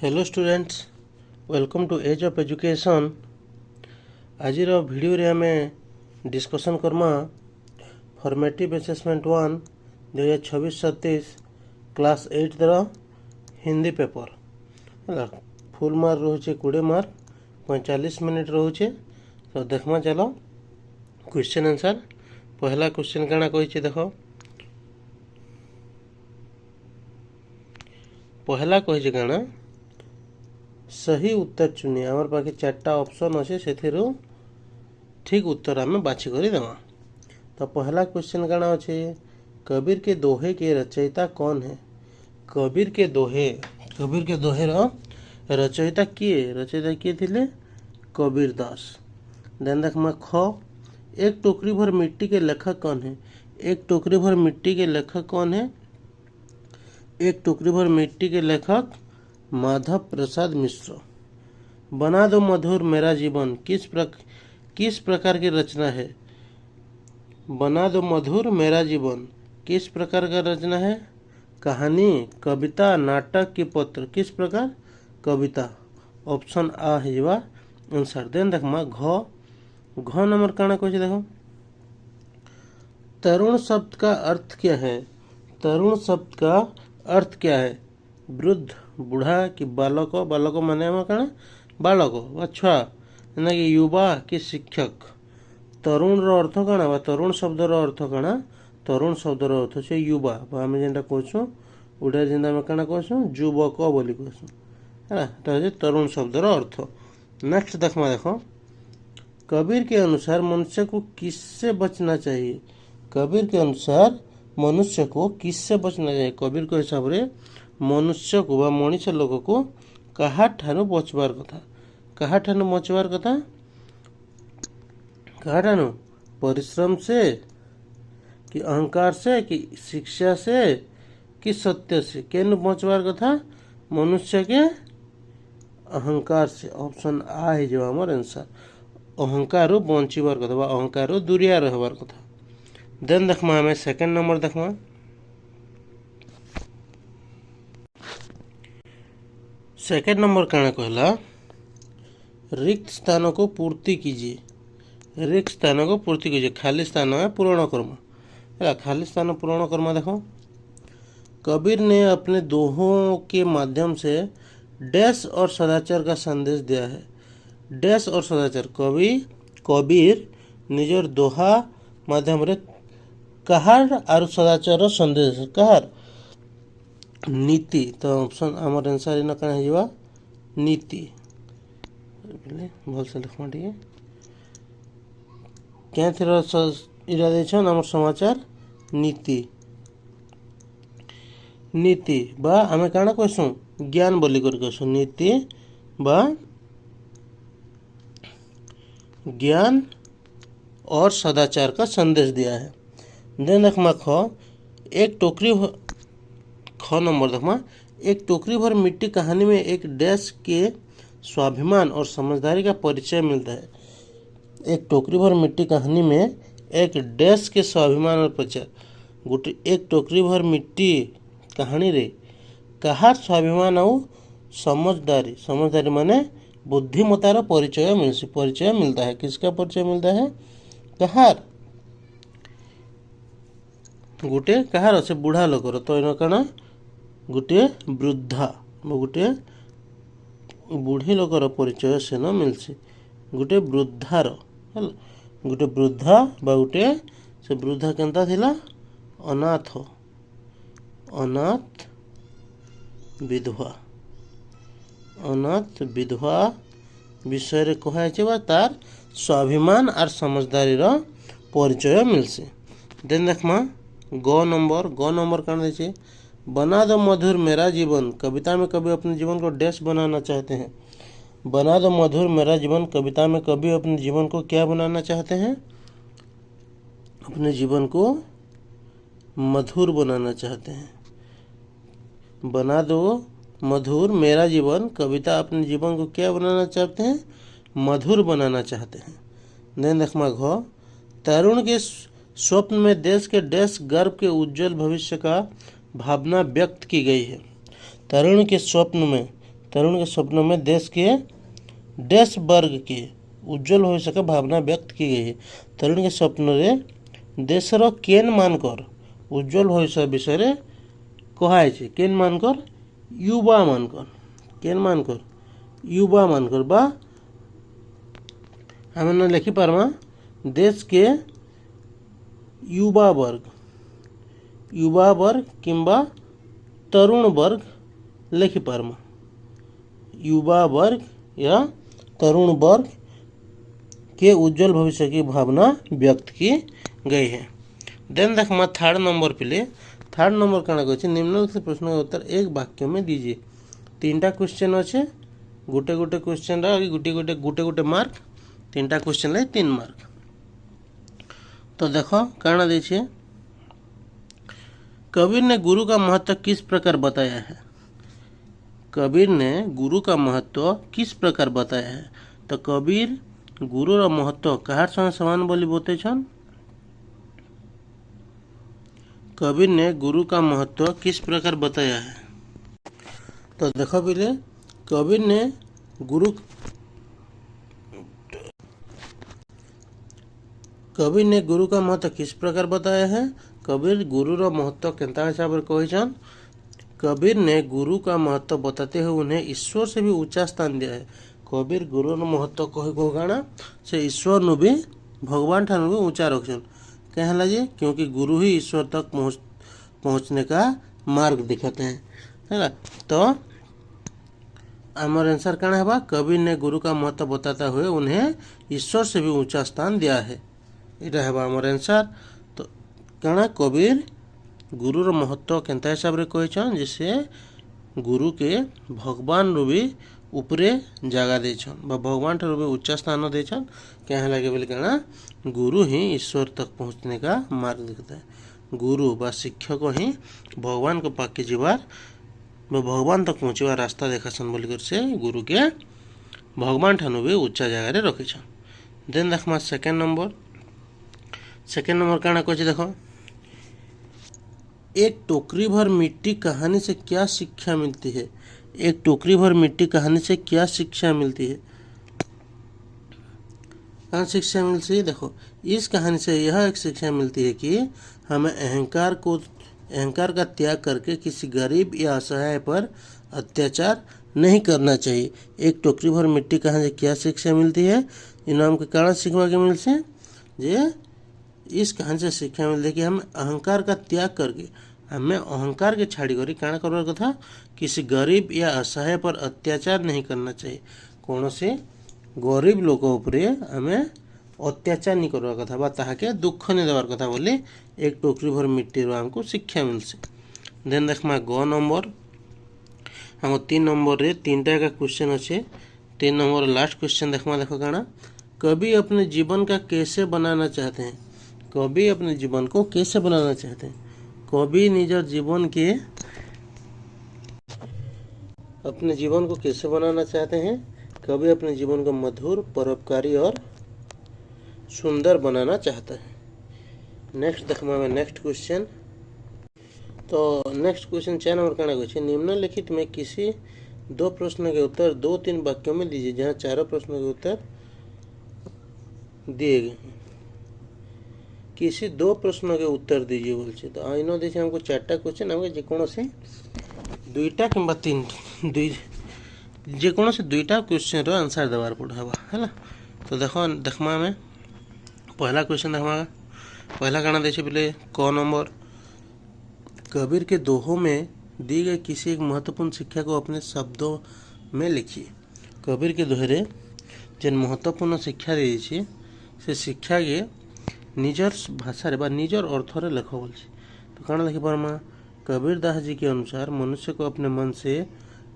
Hello students, welcome to age of education. आज video रे हमें डिस्कशन करमा formative assessment 1 2026-27 class 8 Hindi paper है। फुल मार्क रोचे 20 मार्क 45 मिनट रोचे। तो देखमा चलो क्वेश्चन आंसर। पहला क्वेश्चन काना कही देख, पहला कही काना सही उत्तर चुनिए। आमर पाखे 4टा ऑप्शन अच्छे से ठीक उत्तर आम बाछी कर देवा। तो पहला क्वेश्चन काना अच्छे, कबीर के दोहे के रचयिता कौन है? कबीर के दोहे रचयिता किए थिले? कबीर दास। देन देखमा ख, एक टोकरी भर मिट्टी के लेखक कौन है? एक टोकरी भर मिट्टी के लेखक कौन है? एक टोकरी भर मिट्टी के लेखक माधव प्रसाद मिश्र। बना दो मधुर मेरा जीवन किस प्रकार की रचना है? बना दो मधुर मेरा जीवन किस प्रकार का रचना है? कहानी, कविता, नाटक की पत्र? किस प्रकार? कविता। ऑप्शन आ है जवा आंसर। देन देखमा घ नंबर काना कहे देखो, तरुण शब्द का अर्थ क्या है? तरुण शब्द का अर्थ क्या है? वृद्ध, बूढ़ा कि बालक? बालक माने कण बालक बा छुआ ना कि युवा कि शिक्षक? तरुण रो अर्थ कण बा तरुण शब्द रो अर्थ कण? तरुण शब्द रो अर्थ से युवा बा आम जेनटा कहूँ ओडिया जेनटा आम कण कहूँ युवक बोली कहूँ है तरुण शब्द रो अर्थ। नेक्स्ट देखमा देखो, कबीर के अनुसार मनुष्य को किससे बचना चाहिए? कबीर के अनुसार मनुष्य को किससे बचना चाहिए? कबीर के हिसाब से मनुष्य को बा मनीष लोक को कहा ठानु बचवार कथा? कहा ठानु बचवार कथा? कहा ठानु? परिश्रम से कि अहंकार से कि शिक्षा से कि सत्य से? केनु बचवार कथा? मनुष्य के अहंकार से। ऑप्शन आ है जो हमार आंसर। अहंकार बंचवार कथा बा अहंकार दूरिया रहबार कथा। देन देखमा हमें सेकंड नंबर देखमा, सेकंड नंबर काना कहला, रिक्त स्थानों को पूर्ति कीजिए। रिक्त स्थानों को पूर्ति कीजिए, खाली स्थान है पूर्ण कर्म। खाली स्थान पूर्ण कर्म देखो, कबीर ने अपने दोहों के माध्यम से डैश और सदाचार का संदेश दिया है। डैश और सदाचार, कबीर निजर दोहा माध्यम रे कहार और सदाचार संदेश कहार? नीति। तो ऑप्शन आमर आंसर इन कण है नीति। भल से देखमा टिके क्या इरा देछन आमर समाचार नीति। नीति बा आमे काना कहसु ज्ञान बोली कर कहसु। नीति बा ज्ञान और सदाचार का संदेश दिया है। देन देखमा ख, एक टोकरी ख नंबर देखमा, एक टोकरी भर मिट्टी कहानी में एक डैश के स्वाभिमान और समझदारी का परिचय मिलता है। एक टोकरी भर मिट्टी कहानी में एक डैश के स्वाभिमान और परिचय। गोटे एक टोकरी भर मिट्टी कहानी रे कहार स्वाभिमान और समझदारी? समझदारी माने बुद्धिमतार परिचय मिलता है। किसका परिचय मिलता है? कहार? गोटे कहार से बुढ़ा लोकर। तो इन कण गोटे वृद्धा गोटे बुढ़ी लोकर परिचय से न मिलसी। गोटे वृद्धार गोटे वृद्धा बा गोटे से वृद्धा केनता थिला? अनाथ विधवा। अनाथ विधवा विषय रे कहा बा तार स्वाभिमान और समझदारी रो परिचय मिलसी। देन देखमा ग नंबर कान देचे, बना दो मधुर मेरा जीवन। कविता में कभी अपने जीवन को डैश बनाना चाहते हैं। बना दो मधुर मेरा जीवन कविता में कभी अपने जीवन को क्या बनाना चाहते हैं? अपने जीवन को मधुर बनाना चाहते हैं। बना दो मधुर मेरा जीवन कविता अपने जीवन को क्या बनाना चाहते हैं? मधुर बनाना चाहते हैं। देन देखमा घ, तरुण के स्वप्न में देश के डैश गर्व के उज्जवल भविष्य का भावना व्यक्त की गई है। तरुण के स्वप्न में तरुण के स्वप्नों में देश के डैश वर्ग के उज्जवल भविष्य का भावना व्यक्त की गई है। तरुण के स्वप्न रे देशर केन मानकर उज्जवल भविष्य विषय रे कहाई केन मानकर युवा मानकर केन मानकर युवा मानकर बा आम लिखिपारमा देश के युवा वर्ग किंबा तरुण वर्ग लिखिपारमा युवा वर्ग या तरुण वर्ग के उज्जवल भविष्य की भावना व्यक्त की गई है। देन देखमा थर्ड नंबर पे थर्ड नंबर कण कह निम्नलिखित प्रश्न का उत्तर एक वाक्य में दीजिए। 3टा क्वेश्चन अच्छे गोटे गोटे क्वेश्चन गोटे गोटे मार्क 3टा क्वेश्चन लाई 3 मार्क। तो देखो कण दीजिए कबीर ने गुरु का महत्व किस प्रकार बताया है। कबीर ने गुरु का महत्व किस प्रकार बताया है। तो कबीर गुरु रा महत्व कहार संगे समान बोली बोते छन। कबीर ने गुरु का महत्व किस प्रकार बताया है। तो देखो पहले कबीर ने गुरु का महत्व किस प्रकार बताया है। कबीर गुरु रा महत्व केंता हिसाब से कही। कबीर ने गुरु का महत्व बताते हुए उन्हें ईश्वर से भी ऊंचा स्थान दिया है। कबीर गुरु महत्व कह गाना से ईश्वर नु भी भगवान ठान भी ऊंचा रखन कहला जी क्योंकि गुरु ही ईश्वर तक पहुंचने का मार्ग दिखाते हैं है। तो आमर आंसर कण है कबीर ने गुरु का महत्व बताते हुए उन्हें ईश्वर से भी ऊंचा स्थान दिया है। इटा है आमर आंसर। तो कण कबीर गुरु महत्व केंता हिसाब रे कही जिससे गुरु के भगवान रू भी उपरे जगह देछन बा भगवान ठार भी उच्च स्थान देछन क्या लगे बोले कहना गुरु ही ईश्वर तक पहुँचने का मार्ग दिखता है। गुरु बा शिक्षक ही भगवान को पाके जीवार भगवान तक पहुँचवार रास्ता देखासन बोलिकर से गुरु के भगवान ठानु भी उच्चा जगह रखीछन। देन देखमा सेकेंड नंबर काना कहे देखो एक टोकरी भर मिट्टी कहानी से क्या शिक्षा मिलती है। एक टोकरी भर मिट्टी कहानी से क्या शिक्षा मिलती है। कहाँ शिक्षा मिलती है देखो इस कहानी से यह एक शिक्षा मिलती है कि हमें अहंकार का त्याग करके किसी गरीब या असहाय पर अत्याचार नहीं करना चाहिए। एक टोकरी भर मिट्टी कहानी से क्या शिक्षा मिलती है। इनाम के कारण सीखवा के मिलते हैं जे इस कहानी से शिक्षा मिलती है कि हमें अहंकार का त्याग करके हमें अहंकार के छाड़ी करी काण करवार कथा किसी गरीब या असहाय पर अत्याचार नहीं करना चाहिए। कौन से गरीब लोक उपरे हमें अत्याचार नहीं करवार कथा बा ताहाके दुख नहीं देवार कथा बोली एक टोकरी भर मिट्टी हमको शिक्षा मिलसे। देन देखमा ग नंबर हम 3 नंबर रे 3टा का क्वेश्चन अच्छे 3 नंबर लास्ट क्वेश्चन देखमा देखो काना कवि अपने जीवन का कैसे बनाना चाहते हैं। कवि अपने जीवन को कैसे बनाना चाहते हैं। कवि निजर जीवन के अपने जीवन को कैसे बनाना चाहते हैं। कवि अपने जीवन को मधुर परोपकारी और सुंदर बनाना चाहता है। नेक्स्ट देखमा में नेक्स्ट क्वेश्चन। तो नेक्स्ट क्वेश्चन 4 नंबर कहना कुछ निम्नलिखित में किसी 2 प्रश्नों के उत्तर 2-3 वाक्यों में दीजिए जहाँ 4 प्रश्नों के उत्तर दिए गए। किसी 2 प्रश्नों के उत्तर दीजिए बोलছে। तो आइनो देखिए हमको 4टा क्वेश्चन हमको जेकोसी 2टा किंबा 3 जेकोसी 2टा क्वेश्चन रो आंसर देवार पड़वा है। तो देखमा में पहला क्वेश्चन देखमा पहला गाना देखे पहले क नंबर कबीर के दोहों में दी गई किसी एक महत्वपूर्ण शिक्षा को अपने शब्दों में लिखिए। कबीर के दोहरे जेन महत्वपूर्ण शिक्षा दी से शिक्षा के निजर भाषा बा निजर अर्थ रे लेख बोल। तो कण लिखि पारमा कबीर दास जी के अनुसार मनुष्य को अपने मन से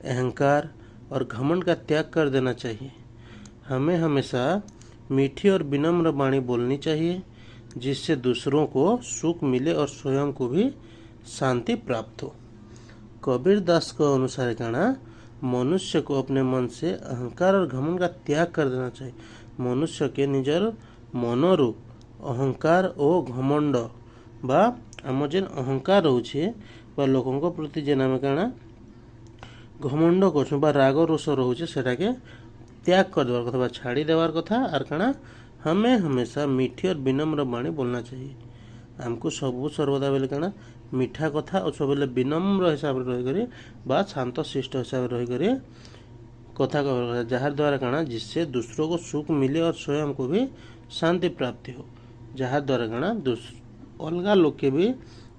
अहंकार और घमंड का त्याग कर देना चाहिए। हमें हमेशा मीठी और विनम्र वाणी बोलनी चाहिए जिससे दूसरों को सुख मिले और स्वयं को भी शांति प्राप्त हो। कबीर दास के अनुसार कहना मनुष्य को अपने मन से अहंकार और घमंड का त्याग कर देना चाहिए। मनुष्य के निजर मनरू अहंकार और घमंड बा आम जेन अहंकार रोचे बा लोकों प्रति जेन आम कहना घमंड करछुं बा राग रोष रोचे सेटाके त्याग कर देवार कथा बा छाड़ी देवार कथा आर काना हमें हमेशा मीठी और विनम्र बाणी बोलना चाहिए। आमको सबू सर्वदा बेले काना मीठा कथा और सब विनम्र हिसाब से रही बा शांत शिष्ट हिसाब से रही कथा कह जहाँ द्वारा काना जिससे दूसरों को सुख मिले और स्वयं को भी शांति प्राप्ति हो, जहाँ द्वारा काना अलगा लोग के भी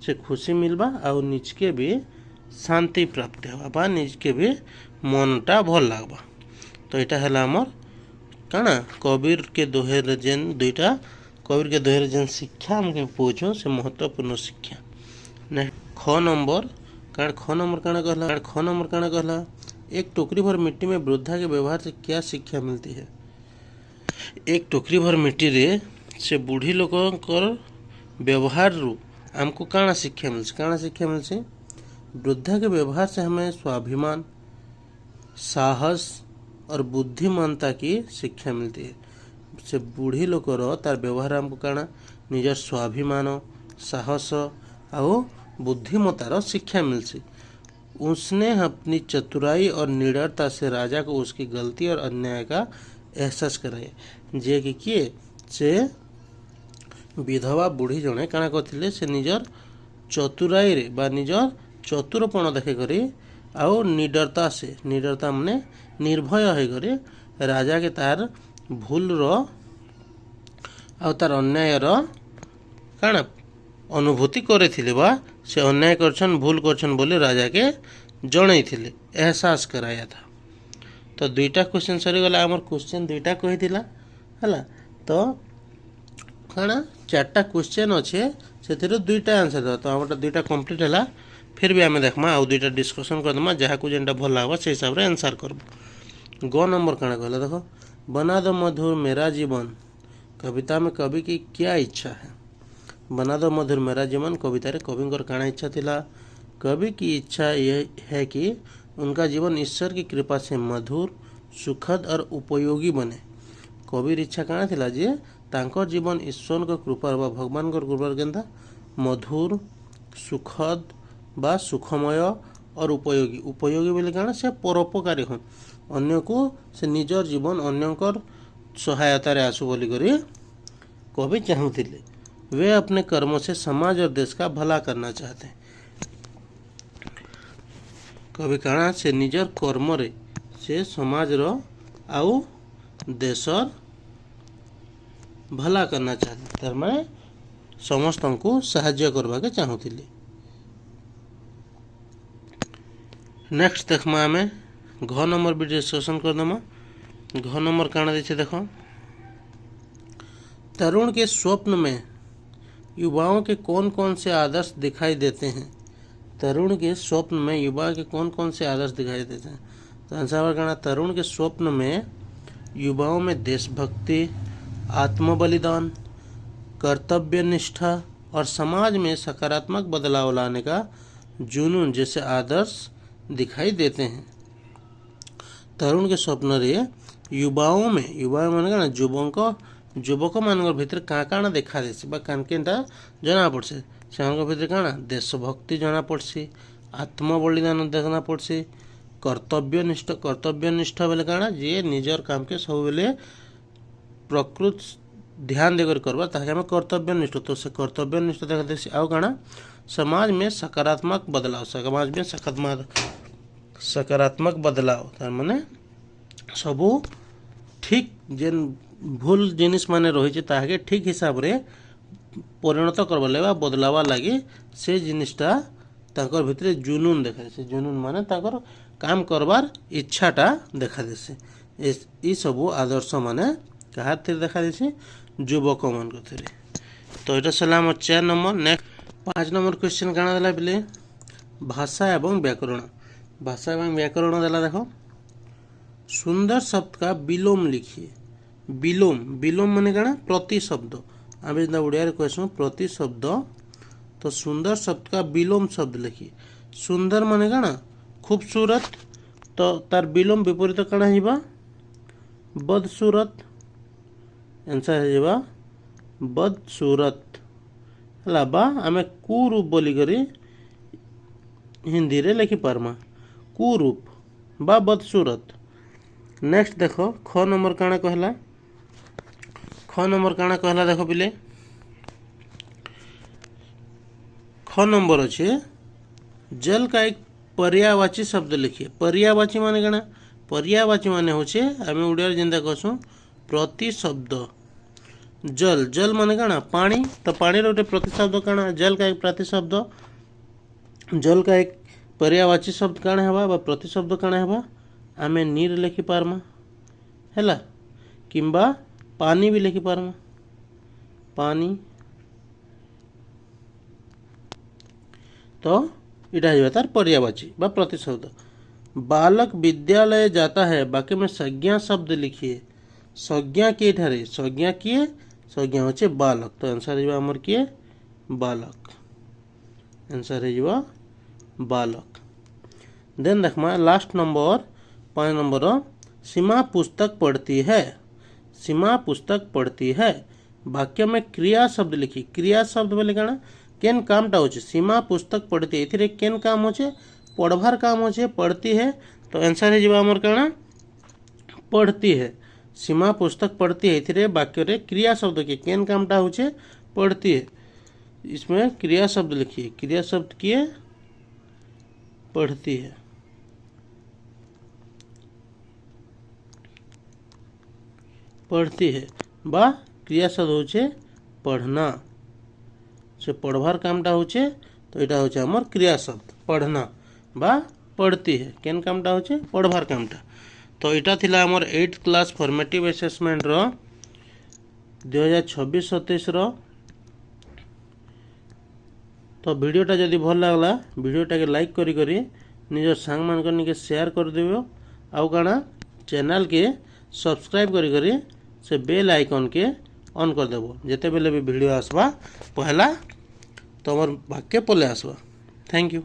से खुशी मिलबा और निज के भी शांति प्राप्ति हो बा निज के भी मनटा भल लगबा। तो यहाँ है आमर काना कबीर के दोहे जेन दुईटा कबीर के दोहे जेन शिक्षा हमके पूछो से महत्वपूर्ण शिक्षा। नेक्स्ट ख नंबर काना कहला एक टोकरी भर मिट्टी में वृद्धा के व्यवहार से क्या शिक्षा मिलती है। एक टोकरी भर मिट्टी रे से बूढ़ी लोगों व्यवहार रू हमको काना शिक्षा मिलसे वृद्धा के व्यवहार से हमें स्वाभिमान साहस और बुद्धिमानता की शिक्षा मिलती है। से बूढ़ी लोकर तार व्यवहार हमको काना निजर स्वाभिमान साहस और बुद्धिमतार शिक्षा मिलसी। उसने अपनी चतुराई और निडरता से राजा को उसकी गलती और अन्याय का एहसास कराए। जे कि किए से विधवा बुढ़ी जड़े काना करथिले से निजर चतुराई रे बा निजर चतुरपण देखे करी आउ निडरता माने निर्भय हो करी राजा के तार भूल रो आउ तार अन्याय रो काना अनुभूति करे बा से अन्याय करछन भूल करछन बोले राजा के जणई थिले एहसास कराया था। तो दुईटा क्वेश्चन सरी गला आमर क्वेश्चन दुईटा कही दिला हला। तो काना चारटा क्वेश्चन अच्छे से दुईटा आंसर था। तो आमर दुईटा कंप्लीट है। फिर भी आम देखमा आउ दुईटा डिस्कसन करदमा जहाँ को जेनटा भल लगा से हिसाब से आंसर करब। ग नंबर काना कहला देखो बना दो मधुर मेरा जीवन कविता में कवि की क्या इच्छा है। बना दो मधुर मेरा जीवन कविता रे कवि काना इच्छा थिला। कवि की इच्छा यह है कि उनका जीवन ईश्वर की कृपा से मधुर सुखद और उपयोगी बने। कविर इच्छा काना थिला जे तांकर जीवन ईश्वर को कृपा बा भगवान को कृपा केनता मधुर सुखद बा सुखमय और उपयोगी बोले काना से परोपकारी हो अन्य को से निजर जीवन अन्यकर सहायता रे आसु बोली करी कवि चाहूथिले। वे अपने कर्मों से समाज और देश का भला करना चाहते हैं। कवि काना से निजर कर्म रे से समाज रो आउ देशर भला करना चाहते तार माने समस्त को साहाय्य करवा के चाहूथिले। नेक्स्ट देखमा आमे घ नंबर भी डिस्कशन करदमा। घ नंबर काना देछे देखो तरुण के स्वप्न में युवाओं के कौन कौन से आदर्श दिखाई देते हैं। तरुण के स्वप्न में युवा के कौन कौन से आदर्श दिखाई देते हैं। तो आंसर करना तरुण के स्वप्न में युवाओं में देशभक्ति आत्म बलिदान कर्तव्य निष्ठा और समाज में सकारात्मक बदलाव लाने का जुनून जैसे आदर्श दिखाई देते हैं। तरुण के स्वप्न रे युवाओं माने ना युवक मान भितर क्या काना देखा देसी कानकेटा जना पड़से से भितर काना देशभक्ति जना पड़सी आत्म बलिदान देखना पड़सी कर्तव्यनिष्ठ बेले काना जे निजर काम के सब बेले प्रकृत ध्यान देकर करवा ताकि हमें कर्तव्यनिष्ठ। तो से कर्तव्यनिष्ठ देखा देसी आउ काना समाज में सकारात्मक बदलाव तार माने सबू ठीक जेन भूल जिनिस माने रही ताके ठीक हिसाब रे परिणत करवा लगे बदलावा लगी से जिनिसटा ताकर भितर जुनून देखा देसे। जुनून माने ताकर काम करवार इच्छाटा देखा देसे। ई सबू आदर्श माने कहा देखा देसे युवक मान को। तो ये सलाम 4 नंबर। नेक्स्ट 5 नंबर क्वेश्चन काना देला बेले भाषा एवं व्याकरण देला देखो सुंदर शब्द का विलोम लिखिए। विलोम माने काना प्रति शब्द आम जेना ओडिया कहूँ प्रति शब्द। तो सुंदर शब्द का विलोम शब्द लिखिए। सुंदर माने काना खूबसूरत तो तार विलोम विपरीत काना हिबा बदसूरत। आंसर हिबा बदसूरत हला बा आमे कुरूप बोली करी हिंदी रे लिखि पारमा। कुरूप बा बदसूरत। नेक्स्ट देखो ख नंबर काଣା कहला, ख नंबर काଣା कहला देखो पिले, ख नंबर अच्छे जल का एक पर्यायवाची शब्द लिखिए। पर्यायवाची माने काଣା, पर्यायवाची माने होचे आम ओडिया जेनता कहसुँ प्रतिशब्द। जल जल माने काଣା पानी, तो पानी गोटे प्रतिशब्द काଣା जल का एक प्रतिशब्द, जल का एक पर्यायवाची शब्द काଣା हेबा बा प्रतिशब्द काଣା हेबा आमे नीर लिखि पारमा हैला, किंबा पानी भी लिखि पारमा, पानी। तो इटा हो तार पर्यायवाची बा प्रतिशब्द। बालक विद्यालय जाता है, बाकी में संज्ञा शब्द लिखिए। संज्ञा किए ठारे, संज्ञा किए, संज्ञा होचे बालक, तो आंसर हो आमर किए बालक, आंसर हो बालक। देन देखमा लास्ट नंबर 5 नंबर, सीमा पुस्तक पढ़ती है। सीमा पुस्तक पढ़ती है, वाक्य में क्रिया शब्द लिखी। क्रिया शब्द बोले काଣା केन कामटा होचे, सीमा पुस्तक पढ़ती है, एथिरे केन काम होचे पढ़वार काम होचे, पढ़ती है, तो आंसर है जीवा हमर काଣା पढ़ती है। सीमा पुस्तक पढ़ती है, एथिरे वाक्य रे क्रिया शब्द के केन कामटा होचे पढ़ती है, इसमें क्रिया शब्द लिखिए। क्रिया शब्द किए पढ़ती है, पढ़ती है बा क्रिया शब्द होचे पढ़ना, से पढ़वार कामटा होचे, तो यहाँ होचे हमर क्रिया शब्द पढ़ना बा पढ़ती है, केन कामटा होचे पढ़वार कामटा। तो यहाँ थिला हमर 8th क्लास फॉर्मेटिव असेसमेंट रो 2026-27 रो। तो वीडियोटा जदि भल लगला वीडियोटा के लाइक करी करी निज सांग मान करनी के शेयर कर देबो, आउ काଣା चैनल के सब्सक्राइब करी करी से बेल आइकन के ऑन कर देबो, जेते बेले भी वीडियो आसबा पहला तमर भाग के पले आसबा। Thank you.